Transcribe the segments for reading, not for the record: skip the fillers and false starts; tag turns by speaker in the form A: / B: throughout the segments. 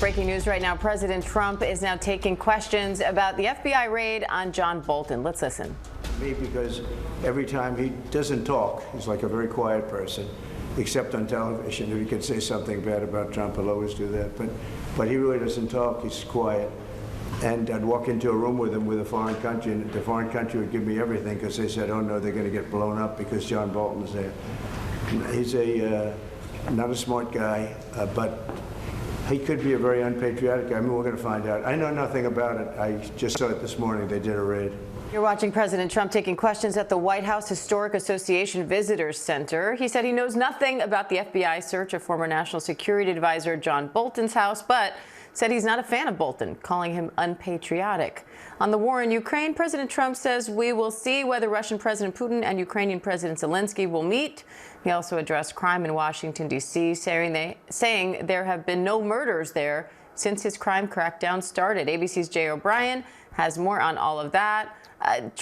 A: Breaking news right now. President Trump is now taking questions about the FBI raid on John Bolton. Let's listen.
B: Me, because every time he doesn't talk, he's like a very quiet person, except on television. If he could say something bad about Trump, he'll always do that. But he really doesn't talk. He's quiet. And I'd walk into a room with him with a foreign country, and the foreign country would give me everything because they said, oh no, they're going to get blown up because John Bolton's there. He's not a smart guy, but he could be a very unpatriotic guy. I mean, we're going to find out. I know nothing about it. I just saw it this morning. They did a raid.
A: You're watching President Trump taking questions at the White House Historic Association Visitors Center. He said he knows nothing about the FBI search of former National Security Advisor John Bolton's house, but said he's not a fan of Bolton, calling him unpatriotic. On the war in Ukraine, President Trump says we will see whether Russian President Putin and Ukrainian President Zelensky will meet. He also addressed crime in Washington, D.C., saying there have been no murders there since his crime crackdown started. ABC's Jay O'Brien has more on all of that. President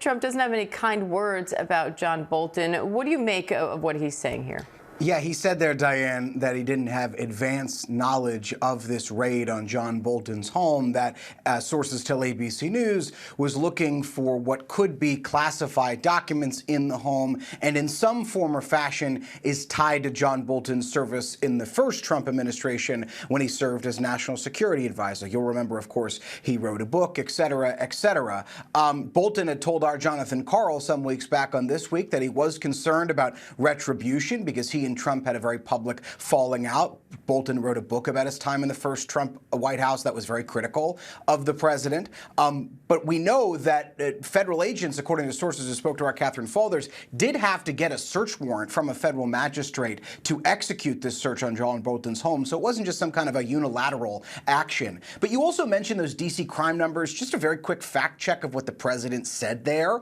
A: Trump doesn't have any kind words about John Bolton. What do you make of what he's saying here?
C: Yeah, he said there, Diane, that he didn't have advanced knowledge of this raid on John Bolton's home, that sources tell ABC News was looking for what could be classified documents in the home and in some form or fashion is tied to John Bolton's service in the first Trump administration when he served as National Security Advisor. You'll remember, of course, he wrote a book, et cetera, et cetera. Bolton had told our Jonathan Karl some weeks back on This Week that he was concerned about retribution because he and Trump had a very public falling out. Bolton wrote a book about his time in the first Trump White House that was very critical of the president. But we know that federal agents, according to sources who spoke to our Catherine Faulders, did have to get a search warrant from a federal magistrate to execute this search on John Bolton's home. So it wasn't just some kind of a unilateral action. But you also mentioned those D.C. crime numbers. Just a very quick fact check of what the president said there.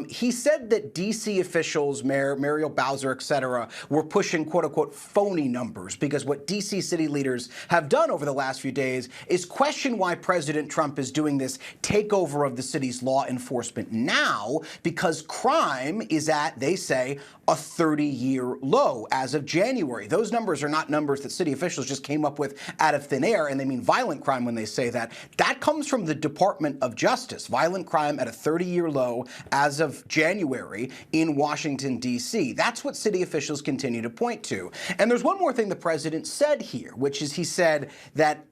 C: He said that D.C. officials, Mayor Muriel Bowser, et cetera, were pushing quote-unquote phony numbers because what D.C. city leaders have done over the last few days is question why President Trump is doing this takeover of the city's law enforcement now, because crime is at, they say, a 30-year low as of January. Those numbers are not numbers that city officials just came up with out of thin air, and they mean violent crime when they say that. That comes from the Department of Justice. Violent crime at a 30-year low as of January in Washington, D.C. That's what city officials continue to point to. And there's one more thing the president said here, which is he said that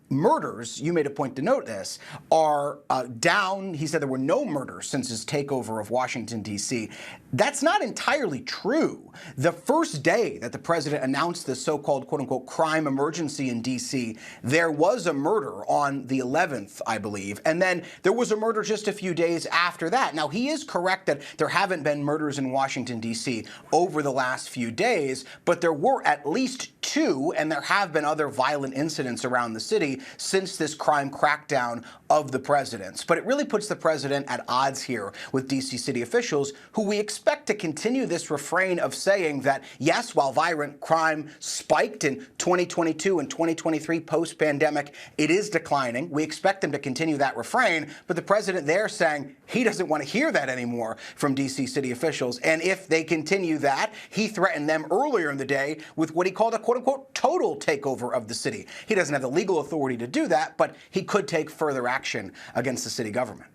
C: murders, you made a point to note this, are down. He said there were no murders since his takeover of Washington, D.C. That's not entirely true. The first day that the president announced the so-called quote-unquote crime emergency in D.C., there was a murder on the 11th, I believe, and then there was a murder just a few days after that. Now, he is correct that there haven't been murders in Washington, D.C. over the last few days, but there were at least two, and there have been other violent incidents around the city since this crime crackdown of the president's. But it really puts the president at odds here with D.C. city officials, who we expect to continue this refrain of saying that, yes, while violent crime spiked in 2022 and 2023 post-pandemic, it is declining. We expect them to continue that refrain, but the president there saying he doesn't want to hear that anymore from D.C. city officials. And if they continue that, he threatened them earlier in the day with what he called a quote-unquote total takeover of the city. He doesn't have the legal authority to do that, but he could take further action against the city government.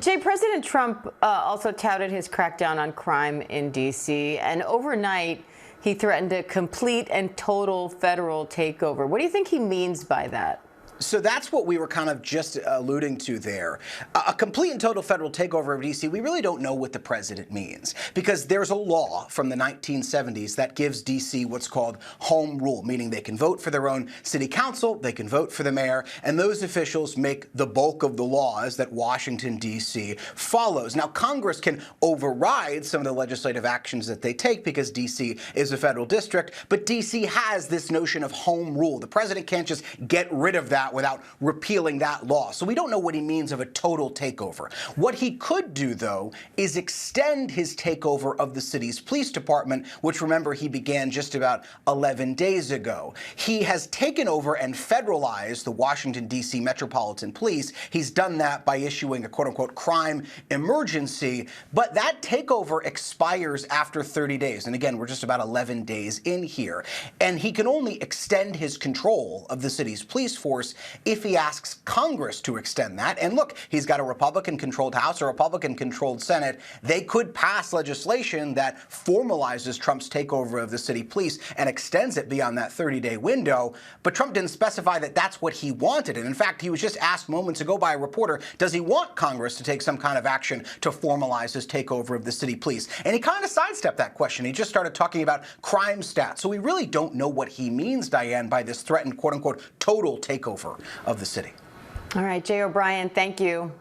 A: Jay, President Trump also touted his crackdown on crime in D.C., and overnight he threatened a complete and total federal takeover. What do you think he means by that?
C: So that's what we were kind of just alluding to there. A complete and total federal takeover of D.C., we really don't know what the president means, because there's a law from the 1970s that gives D.C. what's called home rule, meaning they can vote for their own city council, they can vote for the mayor, and those officials make the bulk of the laws that Washington, D.C. follows. Now, Congress can override some of the legislative actions that they take because D.C. is a federal district, but D.C. has this notion of home rule. The president can't just get rid of that that without repealing that law. So we don't know what he means of a total takeover. What he could do, though, is extend his takeover of the city's police department, which, remember, he began just about 11 days ago. He has taken over and federalized the Washington, D.C. Metropolitan Police. He's done that by issuing a quote-unquote crime emergency, but that takeover expires after 30 days. And again, we're just about 11 days in here. And he can only extend his control of the city's police force if he asks Congress to extend that. And look, he's got a Republican-controlled House, a Republican-controlled Senate. They could pass legislation that formalizes Trump's takeover of the city police and extends it beyond that 30-day window. But Trump didn't specify that that's what he wanted. And in fact, he was just asked moments ago by a reporter, does he want Congress to take some kind of action to formalize his takeover of the city police? And he kind of sidestepped that question. He just started talking about crime stats. So we really don't know what he means, Diane, by this threatened, quote-unquote, total takeover of the city.
A: All right, Jay O'Brien, thank you.